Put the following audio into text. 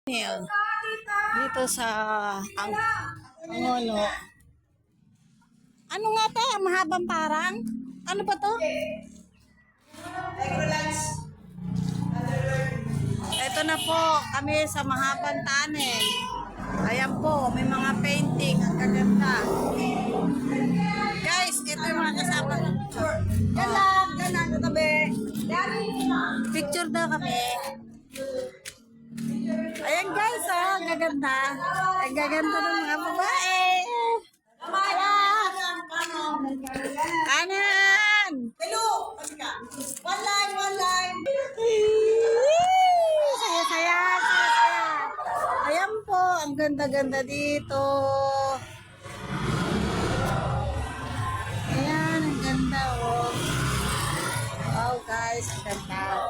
Dito sa Angono. Ano nga to? Mahabang parang? Ano ba to? Ito na po kami sa mahabang tunnel. Ayan po, may mga painting. Ang kaganda. Guys, ito yung mga kasama. Galang, katabi. Picture daw kami. Ayan guys, oh, ang gaganda. Ang gaganda ng mga babae. Kanan! One line. Saya-saya. Ayan po, ang ganda-ganda dito. Ayan, ang ganda, oh. Wow guys, ang ganda.